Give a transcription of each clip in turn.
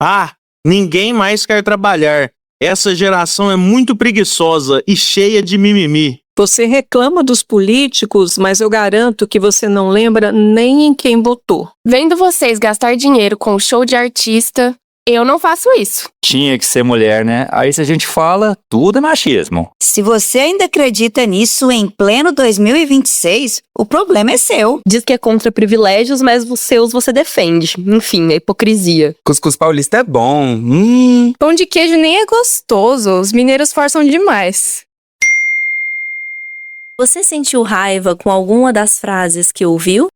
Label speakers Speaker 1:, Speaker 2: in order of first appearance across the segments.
Speaker 1: Ah, ninguém mais quer trabalhar. Essa geração é muito preguiçosa e cheia de mimimi.
Speaker 2: Você reclama dos políticos, mas eu garanto que você não lembra nem em quem votou.
Speaker 3: Vendo vocês gastar dinheiro com show de artista, eu não faço isso.
Speaker 4: Tinha que ser mulher, né? Aí se a gente fala, tudo é machismo.
Speaker 5: Se você ainda acredita nisso em pleno 2026, o problema é seu.
Speaker 6: Diz que é contra privilégios, mas os seus você defende. Enfim, é hipocrisia.
Speaker 7: Cuscuz paulista é bom.
Speaker 8: Pão de queijo nem é gostoso, os mineiros forçam demais.
Speaker 9: Você sentiu raiva com alguma das frases que ouviu?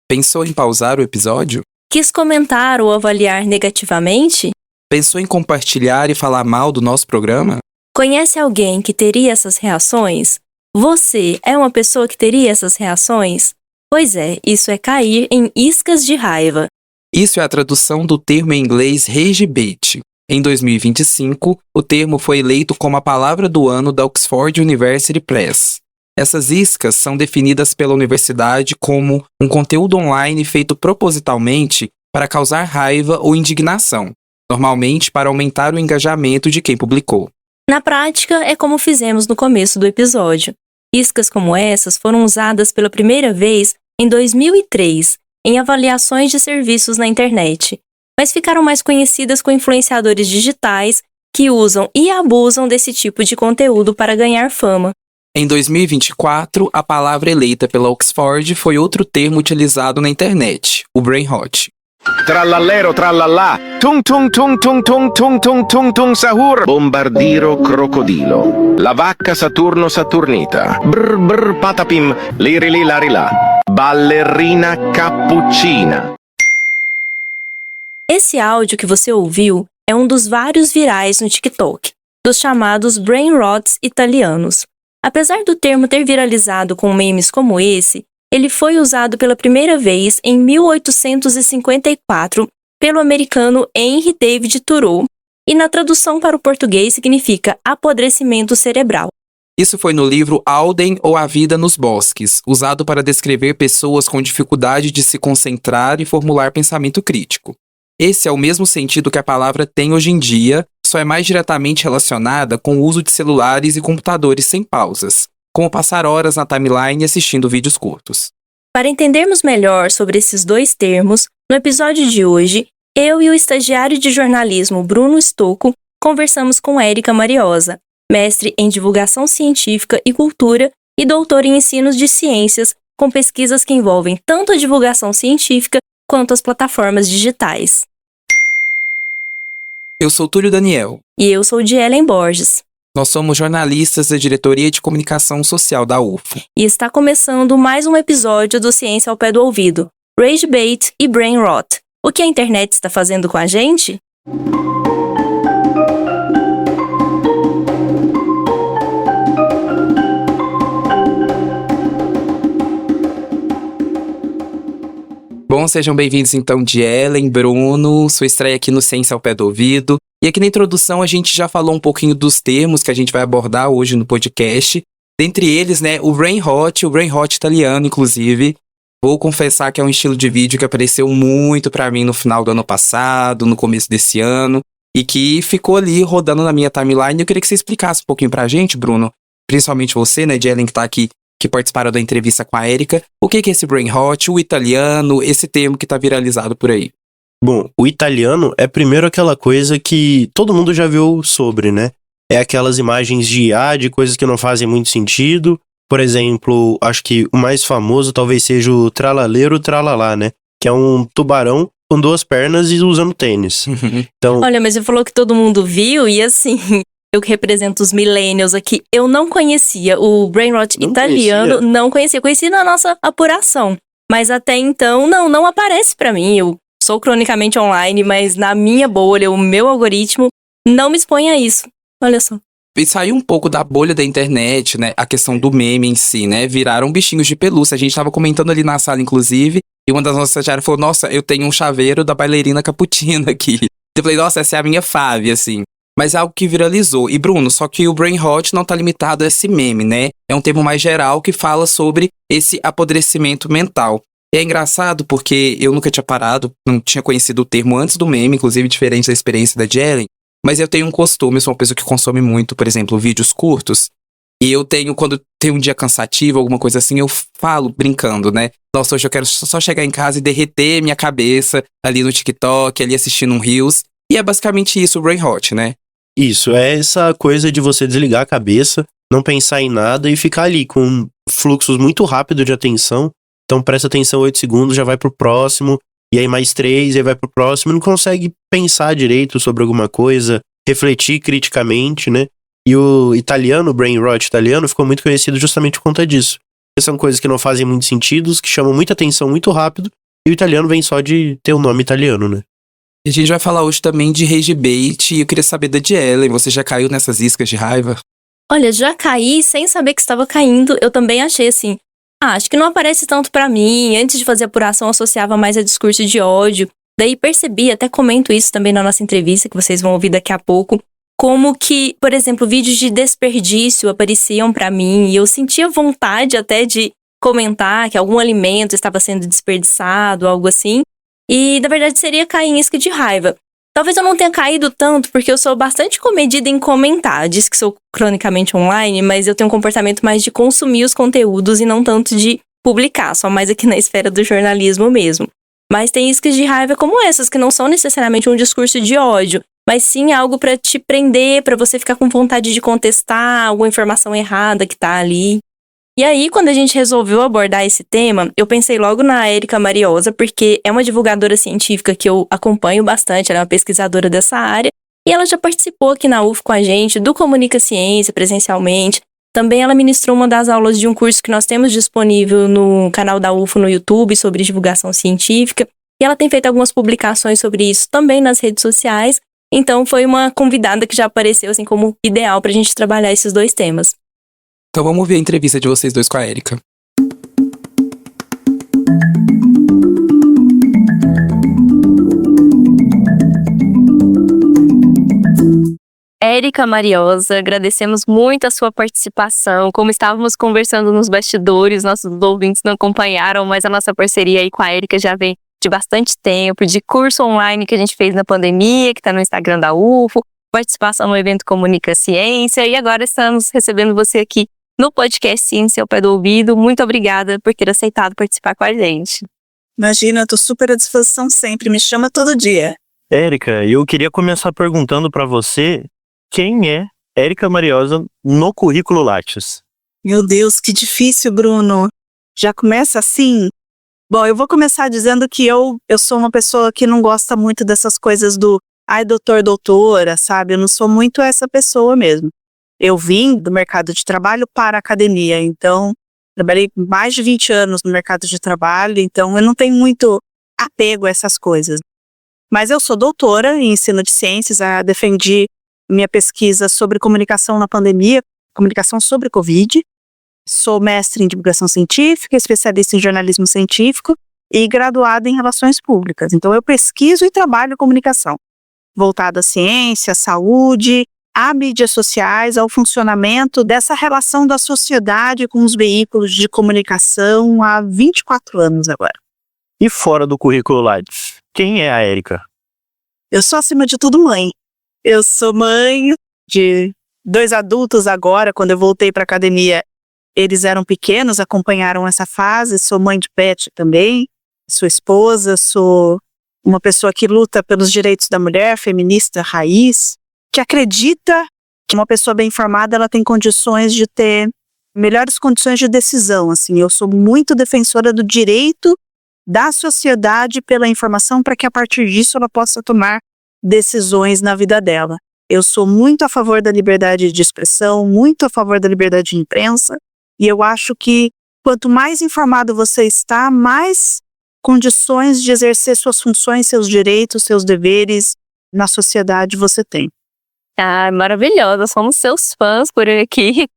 Speaker 7: Pensou em pausar o episódio?
Speaker 9: Quis comentar ou avaliar negativamente?
Speaker 7: Pensou em compartilhar e falar mal do nosso programa?
Speaker 9: Conhece alguém que teria essas reações? Você é uma pessoa que teria essas reações? Pois é, isso é cair em iscas de raiva.
Speaker 7: Isso é a tradução do termo em inglês rage bait. Em 2025, o termo foi eleito como a palavra do ano da Oxford University Press. Essas iscas são definidas pela universidade como um conteúdo online feito propositalmente para causar raiva ou indignação, normalmente para aumentar o engajamento de quem publicou.
Speaker 9: Na prática, é como fizemos no começo do episódio. Iscas como essas foram usadas pela primeira vez em 2003, em avaliações de serviços na internet, mas ficaram mais conhecidas com influenciadores digitais que usam e abusam desse tipo de conteúdo para ganhar fama.
Speaker 7: Em 2024, a palavra eleita pela Oxford foi outro termo utilizado na internet, o brain rot.
Speaker 10: Trallallero trallallà, tung tung tung tung tung tung tung tung tung sahur, bombardiro crocodilo, la vacca Saturno Saturnita, brr brr patapim, lirili larilà, ballerina cappuccina.
Speaker 9: Esse áudio que você ouviu é um dos vários virais no TikTok, dos chamados brain rots italianos. Apesar do termo ter viralizado com memes como esse, ele foi usado pela primeira vez em 1854 pelo americano Henry David Thoreau e na tradução para o português significa apodrecimento cerebral.
Speaker 7: Isso foi no livro Alden ou A Vida nos Bosques, usado para descrever pessoas com dificuldade de se concentrar e formular pensamento crítico. Esse é o mesmo sentido que a palavra tem hoje em dia, só é mais diretamente relacionada com o uso de celulares e computadores sem pausas, como passar horas na timeline assistindo vídeos curtos.
Speaker 9: Para entendermos melhor sobre esses dois termos, no episódio de hoje, eu e o estagiário de jornalismo Bruno Stocco conversamos com Érica Mariosa, mestre em divulgação científica e cultura e doutora em ensinos de ciências, com pesquisas que envolvem tanto a divulgação científica quanto as plataformas digitais.
Speaker 7: Eu sou Túlio Daniel.
Speaker 9: E eu sou Dielen Borges.
Speaker 7: Nós somos jornalistas da Diretoria de Comunicação Social da UFO.
Speaker 9: E está começando mais um episódio do Ciência ao Pé do Ouvido, Rage Bait e Brain Rot. O que a internet está fazendo com a gente?
Speaker 7: Bom, sejam bem-vindos então, Dielen, Bruno, sua estreia aqui no Ciência ao Pé do Ouvido. E aqui na introdução a gente já falou um pouquinho dos termos que a gente vai abordar hoje no podcast. Dentre eles, né, o brain rot italiano, inclusive. Vou confessar que é um estilo de vídeo que apareceu muito pra mim no final do ano passado, no começo desse ano, e que ficou ali rodando na minha timeline. Eu queria que você explicasse um pouquinho pra gente, Bruno, principalmente você, né, Dielen, que tá aqui, que participaram da entrevista com a Érica. O que é esse brain rot, o italiano, esse termo que tá viralizado por aí?
Speaker 1: Bom, o italiano é primeiro aquela coisa que todo mundo já viu sobre, né? É aquelas imagens de IA, de coisas que não fazem muito sentido. Por exemplo, acho que o mais famoso talvez seja o tralaleiro tralalá, né? Que é um tubarão com duas pernas e usando tênis. Então,
Speaker 9: olha, mas você falou que todo mundo viu e assim, eu que represento os millennials aqui, eu não conhecia o brain rot italiano, não conhecia. Conheci na nossa apuração, mas até então não aparece pra mim. Eu sou cronicamente online, mas na minha bolha, o meu algoritmo não me expõe a isso. Olha só.
Speaker 7: E saiu um pouco da bolha da internet, né? A questão do meme em si, né? Viraram bichinhos de pelúcia. A gente tava comentando ali na sala, inclusive, e uma das nossas estagiárias falou, nossa, eu tenho um chaveiro da bailarina Cappuccina aqui. Eu falei, nossa, essa é a minha fave, assim. Mas é algo que viralizou. E, Bruno, só que o brain rot não tá limitado a esse meme, né? É um termo mais geral que fala sobre esse apodrecimento mental. E é engraçado porque eu nunca tinha parado, não tinha conhecido o termo antes do meme, inclusive diferente da experiência da Jelen, mas eu tenho um costume, eu sou uma pessoa que consome muito, por exemplo, vídeos curtos, e eu tenho, quando tem um dia cansativo, alguma coisa assim, eu falo brincando, né? Nossa, hoje eu quero só chegar em casa e derreter minha cabeça ali no TikTok, ali assistindo um Reels, e é basicamente isso o Brain Rot, né?
Speaker 1: Isso, é essa coisa de você desligar a cabeça, não pensar em nada e ficar ali com fluxos muito rápidos de atenção. Então presta atenção 8 segundos, já vai pro próximo, e aí mais 3, e aí vai pro próximo. Não consegue pensar direito sobre alguma coisa, refletir criticamente, né? E o italiano, o Brain Rot italiano, ficou muito conhecido justamente por conta disso. São coisas que não fazem muito sentido, que chamam muita atenção muito rápido, e o italiano vem só de ter o nome italiano, né?
Speaker 7: E a gente vai falar hoje também de rage bait, e eu queria saber da Jelen, você já caiu nessas iscas de raiva?
Speaker 9: Olha, já caí sem saber que estava caindo. Eu também achei assim, acho que não aparece tanto pra mim. Antes de fazer apuração, associava mais a discurso de ódio. Daí percebi, até comento isso também na nossa entrevista, que vocês vão ouvir daqui a pouco, como que, por exemplo, vídeos de desperdício apareciam pra mim e eu sentia vontade até de comentar que algum alimento estava sendo desperdiçado, algo assim. E, na verdade, seria cair em isca de raiva. Talvez eu não tenha caído tanto, porque eu sou bastante comedida em comentar. Diz que sou cronicamente online, mas eu tenho um comportamento mais de consumir os conteúdos e não tanto de publicar, só mais aqui na esfera do jornalismo mesmo. Mas tem iscas de raiva como essas, que não são necessariamente um discurso de ódio, mas sim algo pra te prender, pra você ficar com vontade de contestar alguma informação errada que tá ali. E aí, quando a gente resolveu abordar esse tema, eu pensei logo na Érica Mariosa, porque é uma divulgadora científica que eu acompanho bastante, ela é uma pesquisadora dessa área, e ela já participou aqui na UF com a gente, do Comunica Ciência, presencialmente. Também ela ministrou uma das aulas de um curso que nós temos disponível no canal da UF no YouTube, sobre divulgação científica, e ela tem feito algumas publicações sobre isso também nas redes sociais, então foi uma convidada que já apareceu assim como ideal pra gente trabalhar esses dois temas.
Speaker 7: Então vamos ver a entrevista de vocês dois com a Érica.
Speaker 6: Érica Mariosa, agradecemos muito a sua participação. Como estávamos conversando nos bastidores, nossos ouvintes não acompanharam, mas a nossa parceria aí com a Érica já vem de bastante tempo, de curso online que a gente fez na pandemia, que está no Instagram da UFO, participação no evento Comunica Ciência, e agora estamos recebendo você aqui no podcast Ciência ao Pé do Ouvido. Muito obrigada por ter aceitado participar com a gente.
Speaker 11: Imagina, eu tô super à disposição sempre, me chama todo dia.
Speaker 12: Érica, eu queria começar perguntando para você quem é Érica Mariosa no currículo Lattes.
Speaker 11: Meu Deus, que difícil, Bruno. Já começa assim? Bom, eu vou começar dizendo que eu sou uma pessoa que não gosta muito dessas coisas do ai, doutor, doutora, sabe? Eu não sou muito essa pessoa mesmo. Eu vim do mercado de trabalho para a academia, então trabalhei mais de 20 anos no mercado de trabalho, então eu não tenho muito apego a essas coisas. Mas eu sou doutora em ensino de ciências, defendi minha pesquisa sobre comunicação na pandemia, comunicação sobre Covid. Sou mestre em divulgação científica, especialista em jornalismo científico e graduada em relações públicas. Então eu pesquiso e trabalho comunicação, voltada à ciência, à saúde, a mídias sociais, ao funcionamento dessa relação da sociedade com os veículos de comunicação há 24 anos agora.
Speaker 12: E fora do currículo Lattes, quem é a Érica?
Speaker 11: Eu sou, acima de tudo, mãe. Eu sou mãe de 2 adultos agora. Quando eu voltei para a academia, eles eram pequenos, acompanharam essa fase. Sou mãe de pet também, sou esposa, sou uma pessoa que luta pelos direitos da mulher, feminista raiz, que acredita que uma pessoa bem informada ela tem condições de ter melhores condições de decisão. Assim, eu sou muito defensora do direito da sociedade pela informação para que a partir disso ela possa tomar decisões na vida dela. Eu sou muito a favor da liberdade de expressão, muito a favor da liberdade de imprensa, e eu acho que quanto mais informado você está, mais condições de exercer suas funções, seus direitos, seus deveres na sociedade você tem.
Speaker 6: Ah, maravilhosa, somos seus fãs por aqui.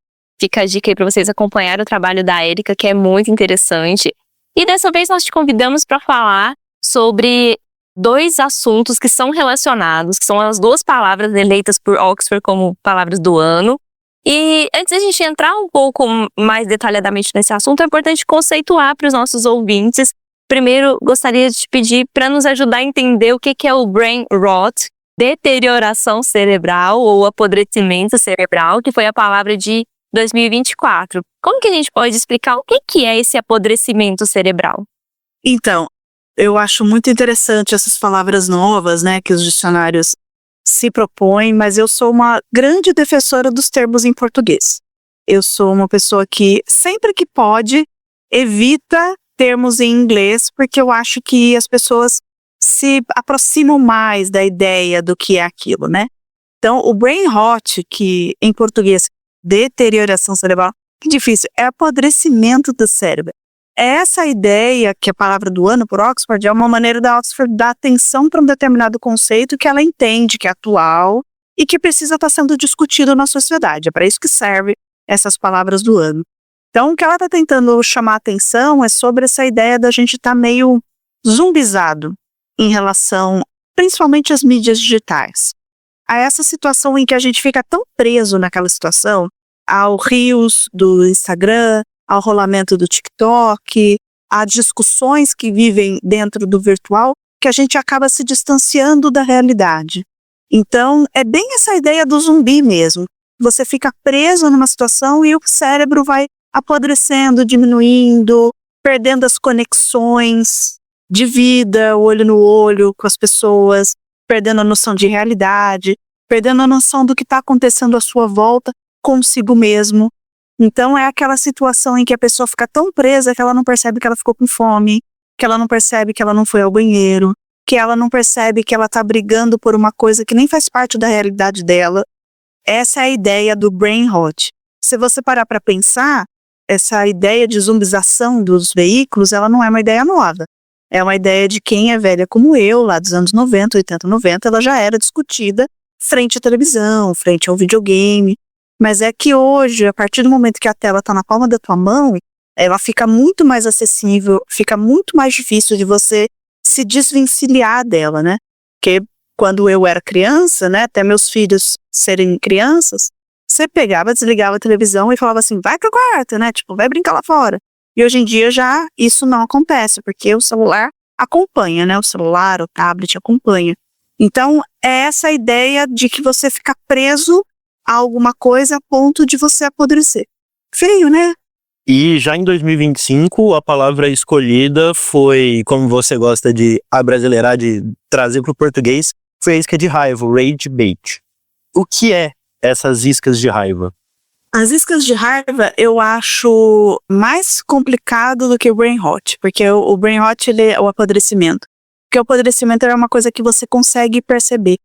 Speaker 6: Fica a dica aí para vocês acompanharem o trabalho da Érica, que é muito interessante. E dessa vez nós te convidamos para falar sobre 2 assuntos que são relacionados, que são as 2 palavras eleitas por Oxford como palavras do ano. E antes da gente entrar um pouco mais detalhadamente nesse assunto, é importante conceituar para os nossos ouvintes primeiro gostaria de te pedir para nos ajudar a entender o que é o brain rot, deterioração cerebral ou apodrecimento cerebral, que foi a palavra de 2024. Como que a gente pode explicar o que é esse apodrecimento cerebral?
Speaker 11: Então, eu acho muito interessante essas palavras novas, né, que os dicionários se propõem, mas eu sou uma grande defensora dos termos em português. Eu sou uma pessoa que, sempre que pode, evita termos em inglês, porque eu acho que as pessoas se aproximam mais da ideia do que é aquilo, né? Então, o brain rot, que em português, deterioração cerebral, que difícil, é apodrecimento do cérebro. Essa ideia, que é a palavra do ano por Oxford, é uma maneira da Oxford dar atenção para um determinado conceito que ela entende que é atual e que precisa estar sendo discutido na sociedade. É para isso que serve essas palavras do ano. Então, o que ela está tentando chamar atenção é sobre essa ideia da gente estar meio zumbizado em relação, principalmente às mídias digitais. A essa situação em que a gente fica tão preso naquela situação, ao Reels do Instagram, ao rolamento do TikTok, a discussões que vivem dentro do virtual, que a gente acaba se distanciando da realidade. Então, é bem essa ideia do zumbi mesmo. Você fica preso numa situação e o cérebro vai apodrecendo, diminuindo, perdendo as conexões de vida, olho no olho com as pessoas, perdendo a noção de realidade, perdendo a noção do que está acontecendo à sua volta consigo mesmo. Então é aquela situação em que a pessoa fica tão presa que ela não percebe que ela ficou com fome, que ela não percebe que ela não foi ao banheiro, que ela não percebe que ela está brigando por uma coisa que nem faz parte da realidade dela. Essa é a ideia do brain rot. Se você parar para pensar, essa ideia de zumbização dos veículos, ela não é uma ideia nova. É uma ideia de quem é velha como eu, lá dos anos 90, 80, 90, ela já era discutida frente à televisão, frente ao videogame. Mas é que hoje, a partir do momento que a tela está na palma da tua mão, ela fica muito mais acessível, fica muito mais difícil de você se desvencilhar dela, né? Porque quando eu era criança, né, até meus filhos serem crianças, você pegava, desligava a televisão e falava assim, vai pro quarto, né? Tipo, vai brincar lá fora. E hoje em dia já isso não acontece, porque o celular acompanha, né? O celular, o tablet acompanha. Então, é essa ideia de que você fica preso a alguma coisa a ponto de você apodrecer. Feio, né?
Speaker 12: E já em 2025, a palavra escolhida foi, como você gosta de abrasileirar, de trazer para o português, foi a isca de raiva, o rage bait. O que é essas iscas de raiva?
Speaker 11: As iscas de raiva eu acho mais complicado do que o brain rot, porque o brain rot ele é o apodrecimento. Porque o apodrecimento é uma coisa que você consegue perceber.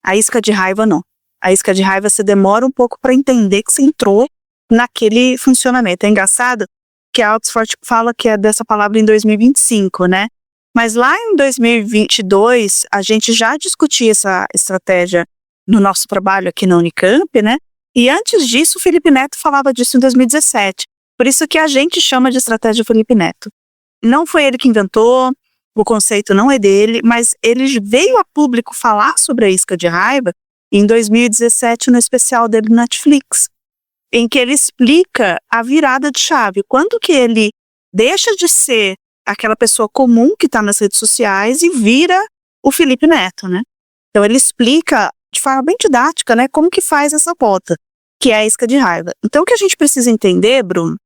Speaker 11: A isca de raiva não. A isca de raiva você demora um pouco para entender que você entrou naquele funcionamento. É engraçado que a Oxford fala que é dessa palavra em 2025, né? Mas lá em 2022, a gente já discutia essa estratégia no nosso trabalho aqui na Unicamp, né? E antes disso, o Felipe Neto falava disso em 2017. Por isso que a gente chama de estratégia Felipe Neto. Não foi ele que inventou, o conceito não é dele, mas ele veio a público falar sobre a isca de raiva em 2017, no especial dele no Netflix, em que ele explica a virada de chave, quando que ele deixa de ser aquela pessoa comum que está nas redes sociais e vira o Felipe Neto, né? Então ele explica de forma bem didática, né, como que faz essa volta, que é a isca de raiva. Então o que a gente precisa entender, Bruno,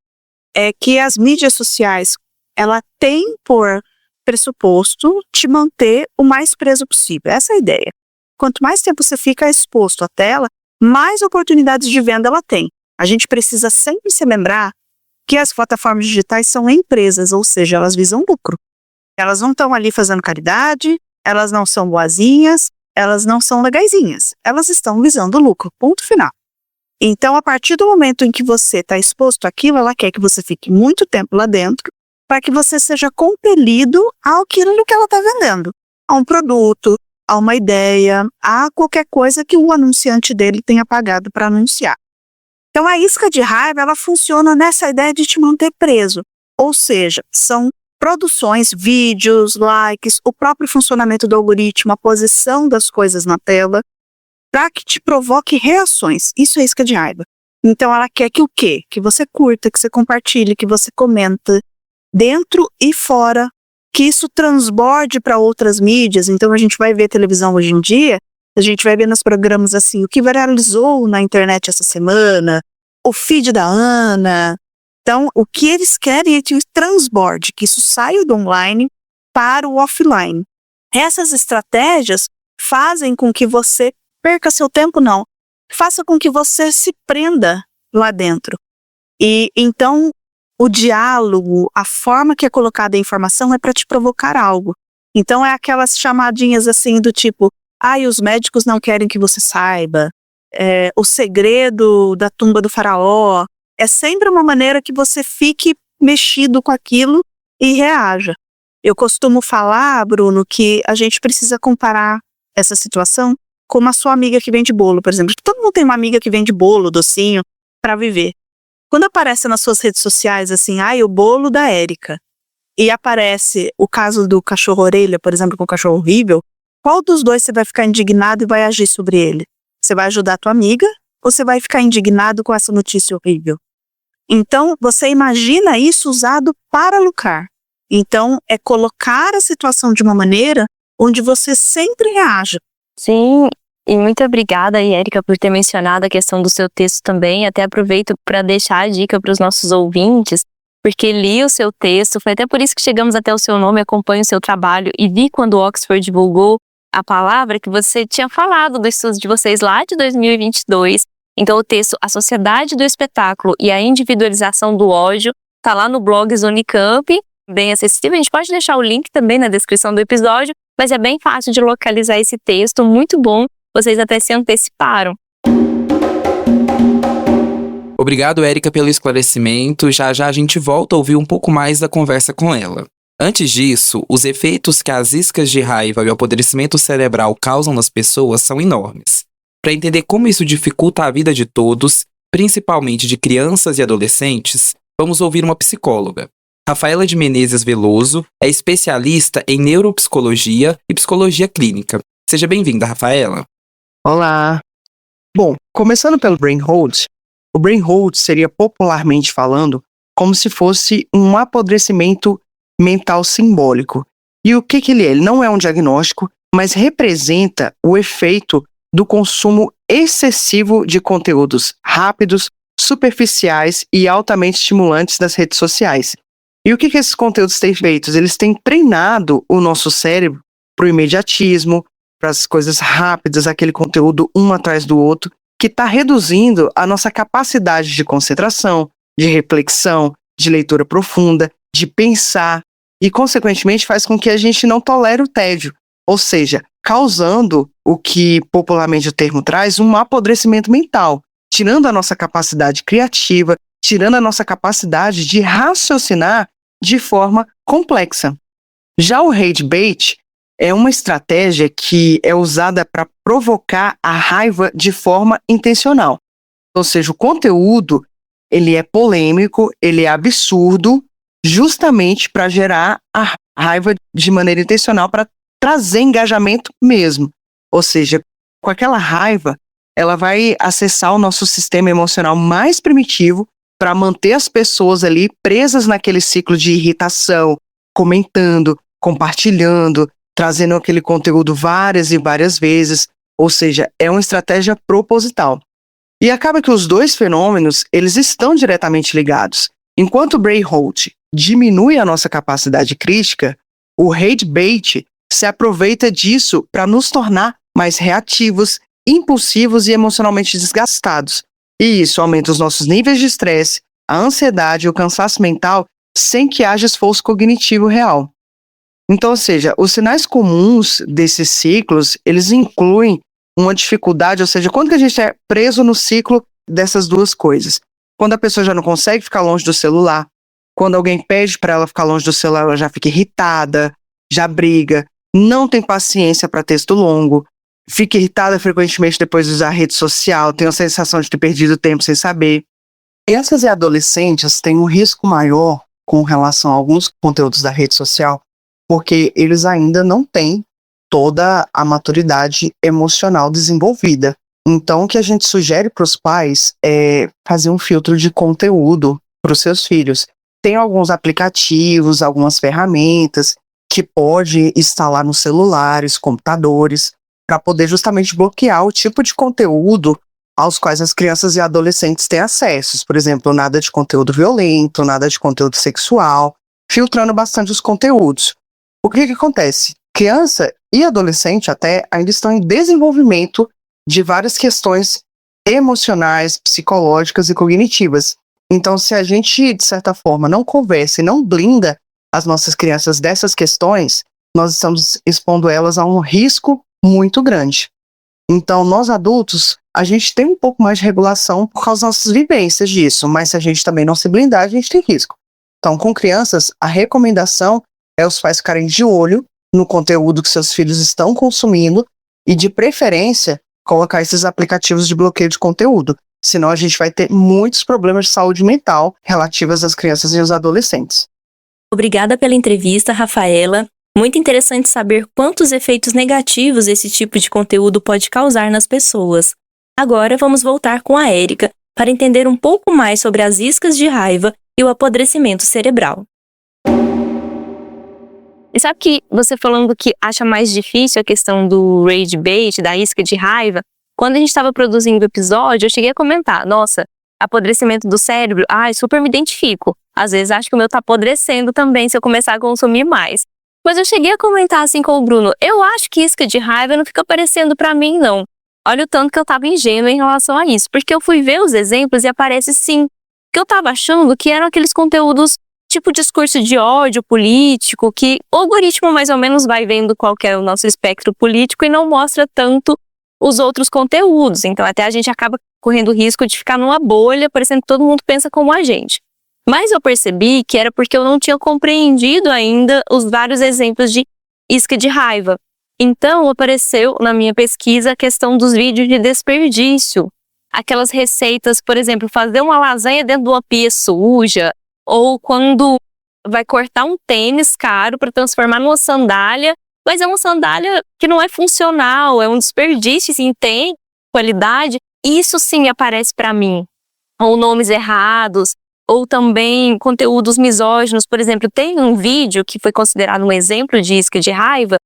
Speaker 11: é que as mídias sociais, ela tem por pressuposto te manter o mais preso possível. Essa é a ideia. Quanto mais tempo você fica exposto à tela, mais oportunidades de venda ela tem. A gente precisa sempre se lembrar que as plataformas digitais são empresas, ou seja, elas visam lucro. Elas não estão ali fazendo caridade, elas não são boazinhas, elas não são legaizinhas. Elas estão visando lucro, ponto final. Então, a partir do momento em que você está exposto àquilo, ela quer que você fique muito tempo lá dentro para que você seja compelido àquilo que ela está vendendo. A um produto, a uma ideia, a qualquer coisa que o anunciante dele tenha pagado para anunciar. Então a isca de raiva, ela funciona nessa ideia de te manter preso. Ou seja, são produções, vídeos, likes, o próprio funcionamento do algoritmo, a posição das coisas na tela, para que te provoque reações. Isso é isca de raiva. Então ela quer que o quê? Que você curta, que você compartilhe, que você comenta, dentro e fora que isso transborde para outras mídias. Então a gente vai ver televisão hoje em dia, a gente vai ver nos programas assim, o que viralizou na internet essa semana, o feed da Ana. Então, o que eles querem é que o transborde, que isso saia do online para o offline. Essas estratégias fazem com que você perca seu tempo, não. Faça com que você se prenda lá dentro. E então, o diálogo, a forma que é colocada a informação é para te provocar algo. Então, é aquelas chamadinhas assim do tipo, os médicos não querem que você saiba, o segredo da tumba do faraó. É sempre uma maneira que você fique mexido com aquilo e reaja. Eu costumo falar, Bruno, que a gente precisa comparar essa situação com a sua amiga que vende bolo, por exemplo. Todo mundo tem uma amiga que vende bolo, docinho, para viver. Quando aparece nas suas redes sociais assim, o bolo da Érica, e aparece o caso do cachorro-orelha, por exemplo, com o cachorro horrível, qual dos dois você vai ficar indignado e vai agir sobre ele? Você vai ajudar a tua amiga ou você vai ficar indignado com essa notícia horrível? Então, você imagina isso usado para lucrar. Então, é colocar a situação de uma maneira onde você sempre reaja.
Speaker 6: Sim, e muito obrigada aí, Érica, por ter mencionado a questão do seu texto também. Até aproveito para deixar a dica para os nossos ouvintes, porque li o seu texto, foi até por isso que chegamos até o seu nome, acompanho o seu trabalho e vi quando o Oxford divulgou a palavra que você tinha falado do estudo de vocês lá de 2022. Então o texto A Sociedade do Espetáculo e a Individualização do Ódio está lá no blog Unicamp, bem acessível. A gente pode deixar o link também na descrição do episódio, mas é bem fácil de localizar esse texto, muito bom. Vocês até se anteciparam.
Speaker 7: Obrigado, Érica, pelo esclarecimento. Já já a gente volta a ouvir um pouco mais da conversa com ela. Antes disso, os efeitos que as iscas de raiva e o apodrecimento cerebral causam nas pessoas são enormes. Para entender como isso dificulta a vida de todos, principalmente de crianças e adolescentes, vamos ouvir uma psicóloga. Rafaela de Menezes Veloso é especialista em neuropsicologia e psicologia clínica. Seja bem-vinda, Rafaela.
Speaker 13: Olá! Bom, começando pelo brain hold, o brain hold seria, popularmente falando, como se fosse um apodrecimento mental simbólico. E o que ele é? Ele não é um diagnóstico, mas representa o efeito do consumo excessivo de conteúdos rápidos, superficiais e altamente estimulantes das redes sociais. E o que esses conteúdos têm feito? Eles têm treinado o nosso cérebro para o imediatismo, para as coisas rápidas, aquele conteúdo um atrás do outro, que está reduzindo a nossa capacidade de concentração, de reflexão, de leitura profunda, de pensar, e, consequentemente, faz com que a gente não tolere o tédio, ou seja, causando o que popularmente o termo traz, um apodrecimento mental, tirando a nossa capacidade criativa, tirando a nossa capacidade de raciocinar de forma complexa. Já o rage bait é uma estratégia que é usada para provocar a raiva de forma intencional. Ou seja, o conteúdo ele é polêmico, ele é absurdo, justamente para gerar a raiva de maneira intencional, para trazer engajamento mesmo. Ou seja, com aquela raiva, ela vai acessar o nosso sistema emocional mais primitivo para manter as pessoas ali presas naquele ciclo de irritação, comentando, compartilhando, trazendo aquele conteúdo várias e várias vezes. Ou seja, é uma estratégia proposital. E acaba que os dois fenômenos, eles estão diretamente ligados. Enquanto o brain hold diminui a nossa capacidade crítica, o rage bait se aproveita disso para nos tornar mais reativos, impulsivos e emocionalmente desgastados. E isso aumenta os nossos níveis de estresse, a ansiedade e o cansaço mental sem que haja esforço cognitivo real. Então, ou seja, os sinais comuns desses ciclos, eles incluem uma dificuldade, ou seja, quando que a gente é preso no ciclo dessas duas coisas? Quando a pessoa já não consegue ficar longe do celular, quando alguém pede para ela ficar longe do celular, ela já fica irritada, já briga, não tem paciência para texto longo, fica irritada frequentemente depois de usar a rede social, tem a sensação de ter perdido tempo sem saber. Crianças e adolescentes têm um risco maior com relação a alguns conteúdos da rede social, porque eles ainda não têm toda a maturidade emocional desenvolvida. Então, o que a gente sugere para os pais é fazer um filtro de conteúdo para os seus filhos. Tem alguns aplicativos, algumas ferramentas que pode instalar nos celulares, computadores, para poder justamente bloquear o tipo de conteúdo aos quais as crianças e adolescentes têm acesso. Por exemplo, nada de conteúdo violento, nada de conteúdo sexual, filtrando bastante os conteúdos. O que acontece? Criança e adolescente até ainda estão em desenvolvimento de várias questões emocionais, psicológicas e cognitivas. Então, se a gente, de certa forma, não conversa e não blinda as nossas crianças dessas questões, nós estamos expondo elas a um risco muito grande. Então, nós adultos, a gente tem um pouco mais de regulação por causa das nossas vivências disso, mas se a gente também não se blindar, a gente tem risco. Então, com crianças, a recomendação é os pais ficarem de olho no conteúdo que seus filhos estão consumindo e, de preferência, colocar esses aplicativos de bloqueio de conteúdo. Senão a gente vai ter muitos problemas de saúde mental relativos às crianças e aos adolescentes.
Speaker 9: Obrigada pela entrevista, Rafaela. Muito interessante saber quantos efeitos negativos esse tipo de conteúdo pode causar nas pessoas. Agora vamos voltar com a Érica para entender um pouco mais sobre as iscas de raiva e o apodrecimento cerebral.
Speaker 6: E sabe que você falando que acha mais difícil a questão do rage bait, da isca de raiva, quando a gente estava produzindo o episódio, eu cheguei a comentar, nossa, apodrecimento do cérebro, super me identifico. Às vezes acho que o meu tá apodrecendo também se eu começar a consumir mais. Mas eu cheguei a comentar assim com o Bruno, eu acho que isca de raiva não fica aparecendo pra mim, não. Olha o tanto que eu tava ingênua em relação a isso, porque eu fui ver os exemplos e aparece sim. Que eu tava achando que eram aqueles conteúdos tipo discurso de ódio político, que o algoritmo mais ou menos vai vendo qual que é o nosso espectro político e não mostra tanto os outros conteúdos. Então até a gente acaba correndo o risco de ficar numa bolha, parecendo que todo mundo pensa como a gente. Mas eu percebi que era porque eu não tinha compreendido ainda os vários exemplos de isca de raiva. Então apareceu na minha pesquisa a questão dos vídeos de desperdício. Aquelas receitas, por exemplo, fazer uma lasanha dentro de uma pia suja, ou quando vai cortar um tênis caro para transformar numa sandália, mas é uma sandália que não é funcional, é um desperdício, sim, tem qualidade. Isso sim aparece para mim. Ou nomes errados, ou também conteúdos misóginos. Por exemplo, tem um vídeo que foi considerado um exemplo de isca de raiva,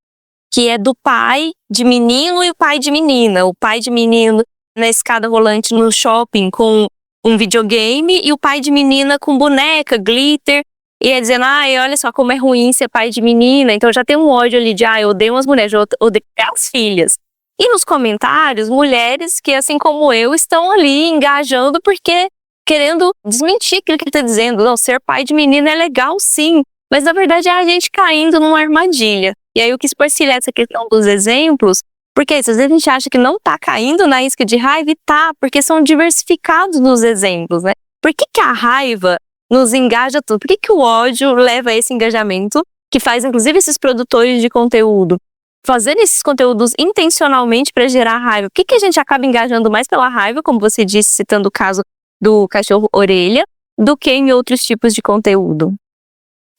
Speaker 6: que é do pai de menino e o pai de menina. O pai de menino na escada rolante no shopping com um videogame e o pai de menina com boneca, glitter, e é dizendo, olha só como é ruim ser pai de menina. Então já tem um ódio ali de, eu odeio umas mulheres, eu odeio as filhas. E nos comentários, mulheres que, assim como eu, estão ali engajando porque querendo desmentir aquilo que ele está dizendo. Não, ser pai de menina é legal sim, mas na verdade é a gente caindo numa armadilha. E aí eu quis partilhar essa questão dos exemplos, porque às vezes a gente acha que não tá caindo na isca de raiva e tá, porque são diversificados nos exemplos, né? Por que a raiva nos engaja tudo? Por que o ódio leva a esse engajamento que faz, inclusive, esses produtores de conteúdo fazer esses conteúdos intencionalmente para gerar raiva? Por que a gente acaba engajando mais pela raiva, como você disse, citando o caso do cachorro orelha, do que em outros tipos de conteúdo?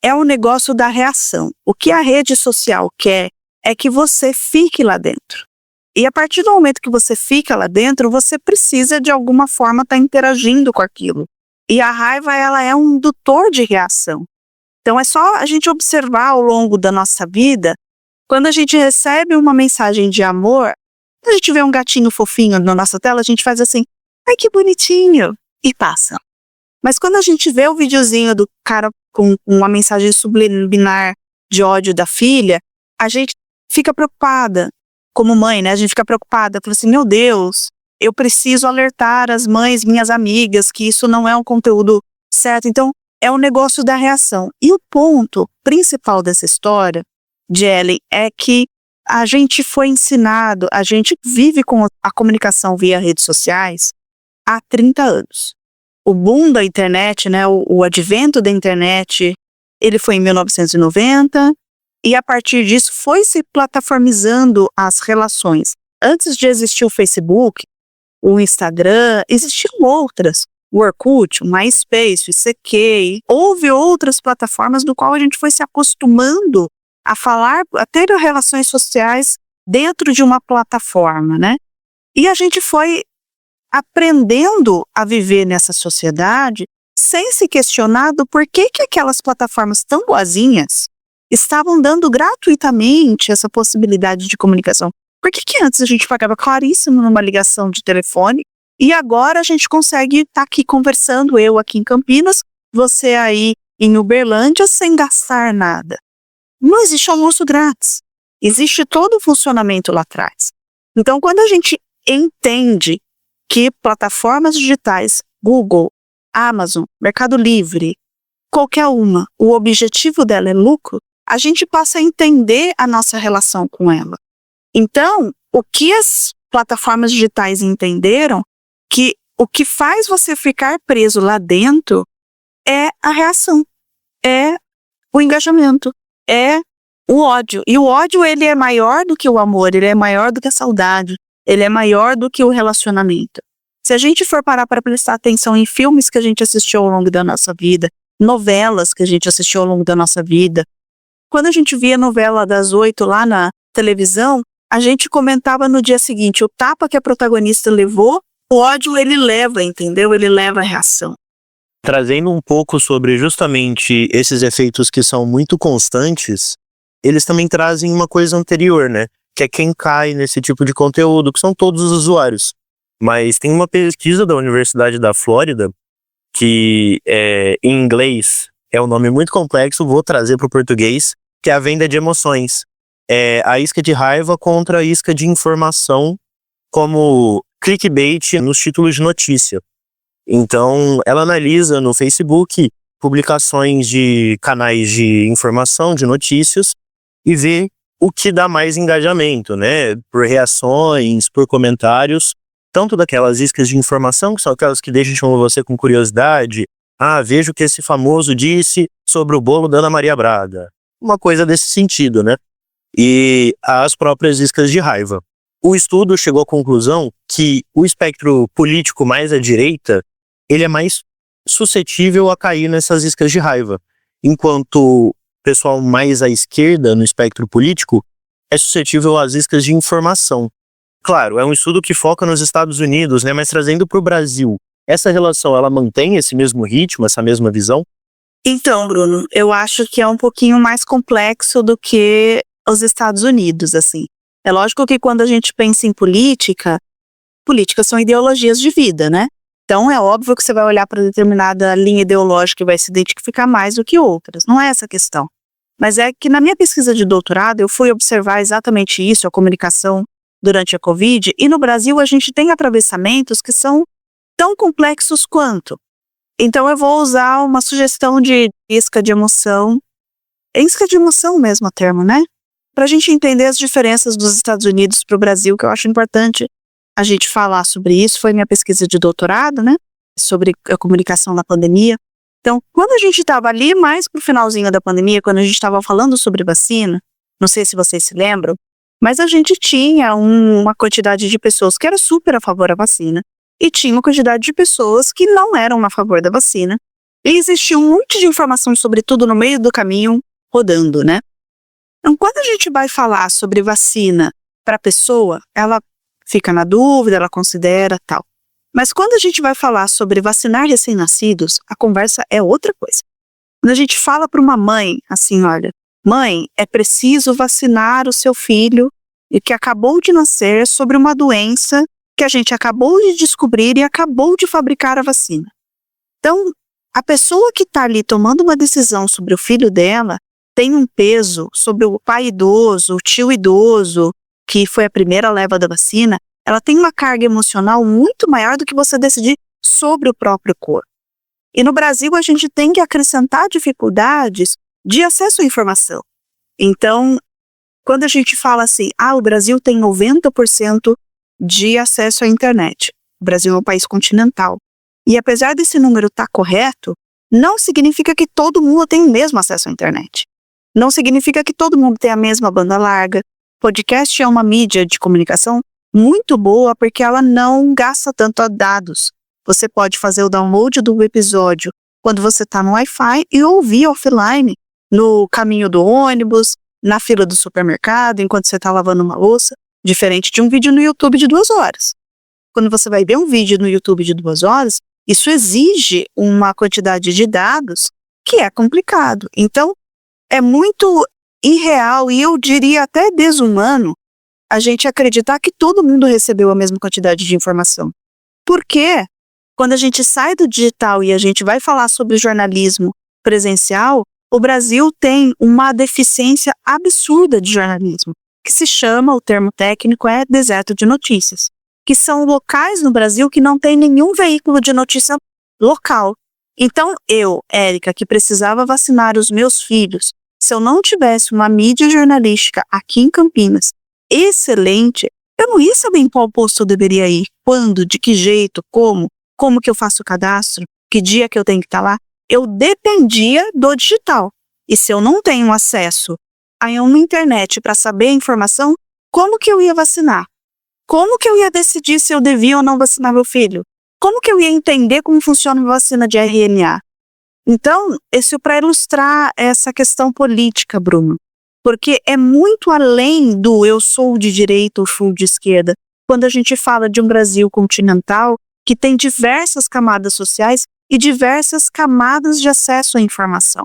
Speaker 11: É o negócio da reação. O que a rede social quer é que você fique lá dentro. E a partir do momento que você fica lá dentro, você precisa de alguma forma estar interagindo com aquilo. E a raiva, ela é um indutor de reação. Então é só a gente observar ao longo da nossa vida, quando a gente recebe uma mensagem de amor, a gente vê um gatinho fofinho na nossa tela, a gente faz assim, ai que bonitinho, e passa. Mas quando a gente vê o videozinho do cara com uma mensagem subliminar de ódio da filha, a gente fica preocupada, como mãe, né? A gente fica preocupada, fala assim, meu Deus, eu preciso alertar as mães, minhas amigas, que isso não é um conteúdo certo. Então, é o negócio da reação. E o ponto principal dessa história, de Ellen, é que a gente foi ensinado, a gente vive com a comunicação via redes sociais há 30 anos. O boom da internet, né, o advento da internet, ele foi em 1990, e a partir disso foi se plataformizando as relações. Antes de existir o Facebook, o Instagram, existiam outras. O Orkut, o MySpace, o ICQ, houve outras plataformas no qual a gente foi se acostumando a falar, a ter relações sociais dentro de uma plataforma, né? E a gente foi aprendendo a viver nessa sociedade sem se questionar do porquê que aquelas plataformas tão boazinhas estavam dando gratuitamente essa possibilidade de comunicação. Por que antes a gente pagava caríssimo numa ligação de telefone e agora a gente consegue estar aqui conversando, eu aqui em Campinas, você aí em Uberlândia, sem gastar nada? Não existe almoço grátis. Existe todo o funcionamento lá atrás. Então, quando a gente entende que plataformas digitais, Google, Amazon, Mercado Livre, qualquer uma, o objetivo dela é lucro, a gente passa a entender a nossa relação com ela. Então, o que as plataformas digitais entenderam, que o que faz você ficar preso lá dentro é a reação, é o engajamento, é o ódio. E o ódio, ele é maior do que o amor, ele é maior do que a saudade, ele é maior do que o relacionamento. Se a gente for parar para prestar atenção em filmes que a gente assistiu ao longo da nossa vida, novelas que a gente assistiu ao longo da nossa vida, quando a gente via a novela das 8 lá na televisão, a gente comentava no dia seguinte, o tapa que a protagonista levou, o ódio ele leva, entendeu? Ele leva a reação.
Speaker 12: Trazendo um pouco sobre justamente esses efeitos que são muito constantes, eles também trazem uma coisa anterior, né? Que é quem cai nesse tipo de conteúdo, que são todos os usuários. Mas tem uma pesquisa da Universidade da Flórida, que em inglês é um nome muito complexo, vou trazer para o português, que é a venda de emoções. É a isca de raiva contra a isca de informação, como clickbait nos títulos de notícia. Então, ela analisa no Facebook publicações de canais de informação, de notícias, e vê o que dá mais engajamento, né? Por reações, por comentários, tanto daquelas iscas de informação, que são aquelas que deixam você com curiosidade. Ah, vejo o que esse famoso disse sobre o bolo da Ana Maria Braga. Uma coisa desse sentido, né? E as próprias iscas de raiva. O estudo chegou à conclusão que o espectro político mais à direita, ele é mais suscetível a cair nessas iscas de raiva, enquanto o pessoal mais à esquerda no espectro político é suscetível às iscas de informação. Claro, é um estudo que foca nos Estados Unidos, né, mas trazendo para o Brasil, essa relação, ela mantém esse mesmo ritmo, essa mesma visão?
Speaker 11: Então, Bruno, eu acho que é um pouquinho mais complexo do que os Estados Unidos, assim. É lógico que quando a gente pensa em política, políticas são ideologias de vida, né? Então é óbvio que você vai olhar para determinada linha ideológica e vai se identificar mais do que outras. Não é essa a questão. Mas é que na minha pesquisa de doutorado eu fui observar exatamente isso, a comunicação durante a Covid, e no Brasil a gente tem atravessamentos que são tão complexos quanto. Então eu vou usar uma sugestão de isca de emoção. É isca de emoção mesmo o termo, né? Para a gente entender as diferenças dos Estados Unidos para o Brasil, que eu acho importante a gente falar sobre isso. Foi minha pesquisa de doutorado, né? Sobre a comunicação na pandemia. Então, quando a gente estava ali mais pro finalzinho da pandemia, quando a gente estava falando sobre vacina, não sei se vocês se lembram, mas a gente tinha uma quantidade de pessoas que era super a favor da vacina e tinha uma quantidade de pessoas que não eram a favor da vacina. E existia um monte de informação sobre tudo no meio do caminho rodando, né? Então, quando a gente vai falar sobre vacina para a pessoa, ela fica na dúvida, ela considera tal. Mas quando a gente vai falar sobre vacinar recém-nascidos, a conversa é outra coisa. Quando a gente fala para uma mãe, assim, olha, mãe, é preciso vacinar o seu filho e que acabou de nascer sobre uma doença que a gente acabou de descobrir e acabou de fabricar a vacina. Então, a pessoa que está ali tomando uma decisão sobre o filho dela tem um peso sobre o pai idoso, o tio idoso, que foi a primeira leva da vacina. Ela tem uma carga emocional muito maior do que você decidir sobre o próprio corpo. E no Brasil a gente tem que acrescentar dificuldades de acesso à informação. Então, quando a gente fala assim, o Brasil tem 90% de acesso à internet. O Brasil é um país continental. E apesar desse número estar correto, não significa que todo mundo tem o mesmo acesso à internet. Não significa que todo mundo tem a mesma banda larga. Podcast é uma mídia de comunicação muito boa porque ela não gasta tanto dados. Você pode fazer o download do episódio quando você está no Wi-Fi e ouvir offline no caminho do ônibus, na fila do supermercado, enquanto você está lavando uma louça, diferente de um vídeo no YouTube de 2 horas. Quando você vai ver um vídeo no YouTube de 2 horas, isso exige uma quantidade de dados que é complicado. Então, é muito irreal e eu diria até desumano a gente acreditar que todo mundo recebeu a mesma quantidade de informação. Por quê? Quando a gente sai do digital e a gente vai falar sobre jornalismo presencial, o Brasil tem uma deficiência absurda de jornalismo, que se chama, o termo técnico é deserto de notícias, que são locais no Brasil que não tem nenhum veículo de notícia local. Então eu, Érica, que precisava vacinar os meus filhos, se eu não tivesse uma mídia jornalística aqui em Campinas excelente, eu não ia saber em qual posto eu deveria ir, quando, de que jeito, como que eu faço o cadastro, que dia que eu tenho que estar lá. Eu dependia do digital. E se eu não tenho acesso a uma internet para saber a informação, como que eu ia vacinar? Como que eu ia decidir se eu devia ou não vacinar meu filho? Como que eu ia entender como funciona a vacina de RNA? Então, isso para ilustrar essa questão política, Bruno. Porque é muito além do eu sou de direita ou sou de esquerda. Quando a gente fala de um Brasil continental que tem diversas camadas sociais e diversas camadas de acesso à informação.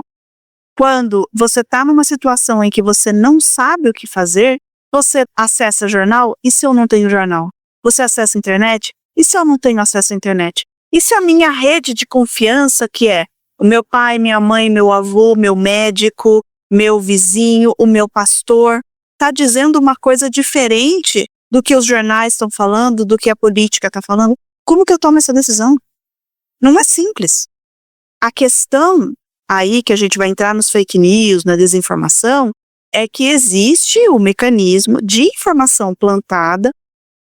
Speaker 11: Quando você está numa situação em que você não sabe o que fazer, você acessa jornal, e se eu não tenho jornal? Você acessa internet, e se eu não tenho acesso à internet? E se a minha rede de confiança, que é o meu pai, minha mãe, meu avô, meu médico, meu vizinho, o meu pastor, está dizendo uma coisa diferente do que os jornais estão falando, do que a política está falando? Como que eu tomo essa decisão? Não é simples. A questão aí que a gente vai entrar nos fake news, na desinformação, é que existe o mecanismo de informação plantada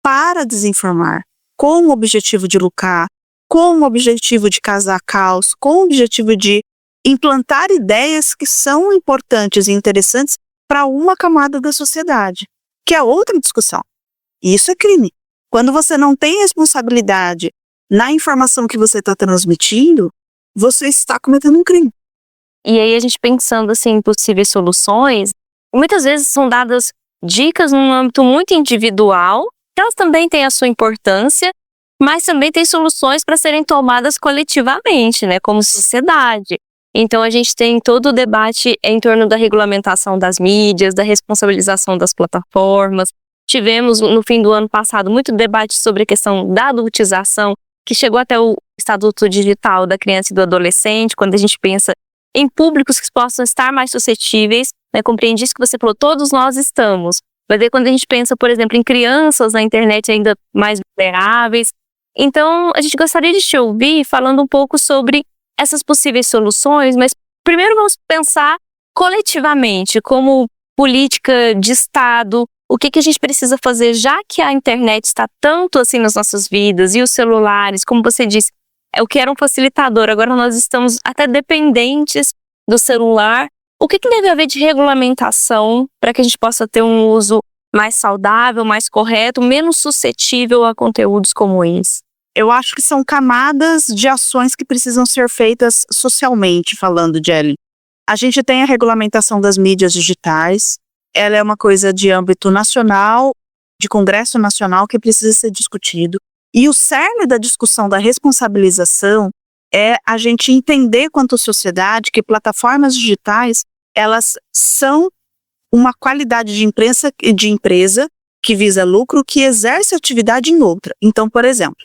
Speaker 11: para desinformar, com o objetivo de lucrar, com o objetivo de causar caos, com o objetivo de implantar ideias que são importantes e interessantes para uma camada da sociedade, que é outra discussão. E isso é crime. Quando você não tem responsabilidade na informação que você está transmitindo, você está cometendo um crime.
Speaker 6: E aí a gente pensando assim, em possíveis soluções, muitas vezes são dadas dicas num âmbito muito individual, que elas também têm a sua importância, mas também tem soluções para serem tomadas coletivamente, né, como sociedade. Então a gente tem todo o debate em torno da regulamentação das mídias, da responsabilização das plataformas. Tivemos no fim do ano passado muito debate sobre a questão da adultização, que chegou até o Estatuto Digital da Criança e do Adolescente, quando a gente pensa em públicos que possam estar mais suscetíveis, né? Compreendi isso que você falou, todos nós estamos. Mas aí quando a gente pensa, por exemplo, em crianças na internet ainda mais vulneráveis. Então, a gente gostaria de te ouvir falando um pouco sobre essas possíveis soluções, mas primeiro vamos pensar coletivamente, como política de Estado, o que a gente precisa fazer, já que a internet está tanto assim nas nossas vidas, e os celulares, como você disse, é o que era um facilitador, agora nós estamos até dependentes do celular. O que deve haver de regulamentação para que a gente possa ter um uso mais saudável, mais correto, menos suscetível a conteúdos como esse?
Speaker 11: Eu acho que são camadas de ações que precisam ser feitas socialmente, falando, Jelly. A gente tem a regulamentação das mídias digitais, ela é uma coisa de âmbito nacional, de Congresso Nacional, que precisa ser discutido. E o cerne da discussão da responsabilização é a gente entender quanto sociedade que plataformas digitais, elas são uma qualidade de empresa que visa lucro, que exerce atividade em outra. Então, por exemplo,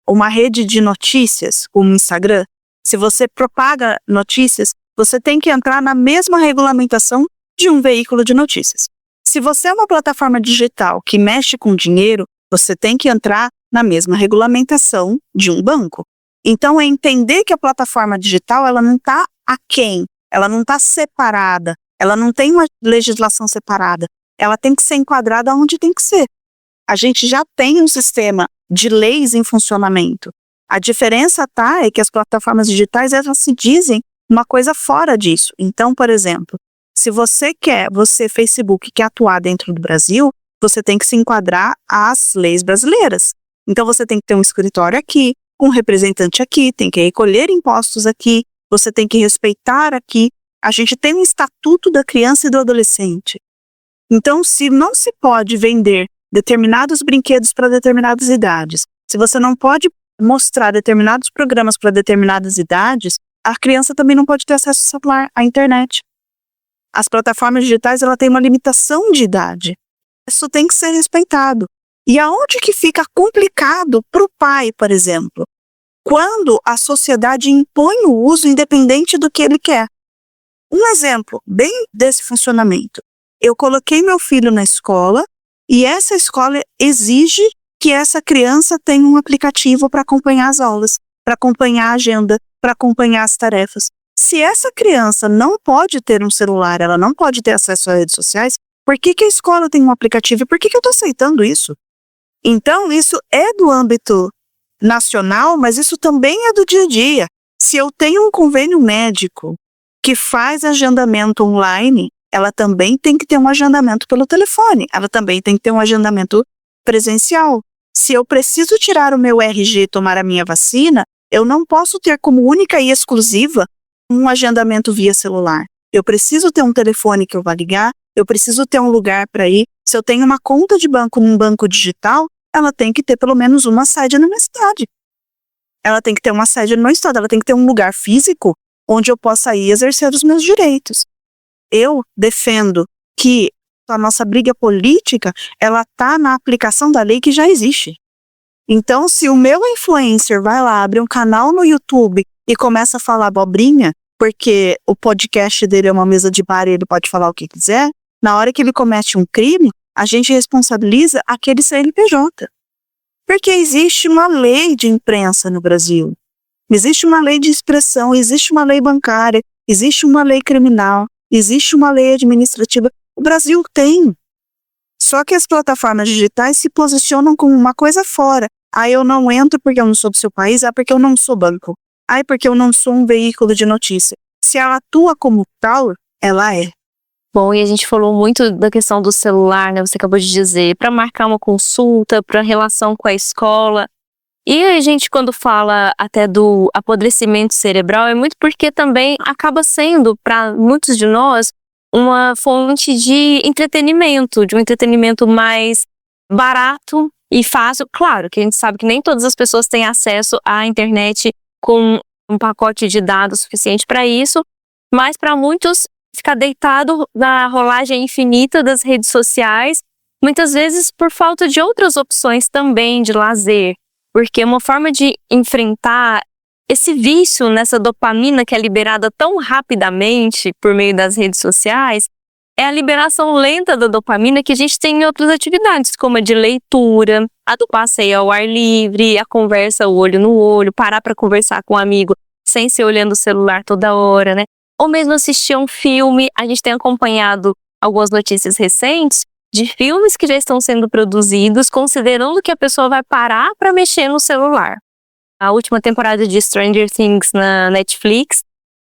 Speaker 11: uma rede de notícias, como o Instagram, se você propaga notícias, você tem que entrar na mesma regulamentação de um veículo de notícias. Se você é uma plataforma digital que mexe com dinheiro, você tem que entrar na mesma regulamentação de um banco. Então, é entender que a plataforma digital, ela não está aquém, ela não está separada, ela não tem uma legislação separada, ela tem que ser enquadrada onde tem que ser. A gente já tem um sistema de leis em funcionamento. A diferença é que as plataformas digitais, elas se dizem uma coisa fora disso. Então, por exemplo, se você Facebook, quer atuar dentro do Brasil, você tem que se enquadrar às leis brasileiras. Então, você tem que ter um escritório aqui, um representante aqui, tem que recolher impostos aqui, você tem que respeitar aqui. A gente tem um estatuto da criança e do adolescente. Então, se não se pode vender determinados brinquedos para determinadas idades, se você não pode mostrar determinados programas para determinadas idades, a criança também não pode ter acesso ao celular, à internet. As plataformas digitais, ela tem uma limitação de idade. Isso tem que ser respeitado. E aonde que fica complicado para o pai, por exemplo? Quando a sociedade impõe o uso independente do que ele quer. Um exemplo bem desse funcionamento. Eu coloquei meu filho na escola e essa escola exige que essa criança tenha um aplicativo para acompanhar as aulas, para acompanhar a agenda, para acompanhar as tarefas. Se essa criança não pode ter um celular, ela não pode ter acesso às redes sociais, por que a escola tem um aplicativo e por que eu estou aceitando isso? Então, isso é do âmbito nacional, mas isso também é do dia a dia. Se eu tenho um convênio médico que faz agendamento online, ela também tem que ter um agendamento pelo telefone, ela também tem que ter um agendamento presencial. Se eu preciso tirar o meu RG e tomar a minha vacina, eu não posso ter como única e exclusiva um agendamento via celular. Eu preciso ter um telefone que eu vá ligar, eu preciso ter um lugar para ir. Se eu tenho uma conta de banco num banco digital, ela tem que ter pelo menos uma sede na minha cidade. Ela tem que ter uma sede no meu estado, ela tem que ter um lugar físico onde eu possa ir exercer os meus direitos. Eu defendo que a nossa briga política, ela está na aplicação da lei que já existe. Então, se o meu influencer vai lá, abre um canal no YouTube e começa a falar abobrinha, porque o podcast dele é uma mesa de bar e ele pode falar o que quiser, na hora que ele comete um crime, a gente responsabiliza aquele CNPJ. Porque existe uma lei de imprensa no Brasil. Existe uma lei de expressão, existe uma lei bancária, existe uma lei criminal, existe uma lei administrativa. O Brasil tem. Só que as plataformas digitais se posicionam como uma coisa fora. Ah, eu não entro porque eu não sou do seu país, ah, porque eu não sou banco. Ah, porque eu não sou um veículo de notícia. Se ela atua como tal, ela é.
Speaker 6: Bom, e a gente falou muito da questão do celular, né? Você acabou de dizer, para marcar uma consulta, para relação com a escola. E a gente, quando fala até do apodrecimento cerebral, é muito porque também acaba sendo, para muitos de nós, uma fonte de entretenimento, de um entretenimento mais barato e fácil. Claro que a gente sabe que nem todas as pessoas têm acesso à internet com um pacote de dados suficiente para isso, mas para muitos ficar deitado na rolagem infinita das redes sociais, muitas vezes por falta de outras opções também de lazer, porque uma forma de enfrentar esse vício nessa dopamina que é liberada tão rapidamente por meio das redes sociais é a liberação lenta da dopamina que a gente tem em outras atividades, como a de leitura, a do passeio ao ar livre, a conversa olho no olho, parar para conversar com um amigo sem ser olhando o celular toda hora, né? Ou mesmo assistir um filme. A gente tem acompanhado algumas notícias recentes de filmes que já estão sendo produzidos, considerando que a pessoa vai parar para mexer no celular. A última temporada de Stranger Things na Netflix,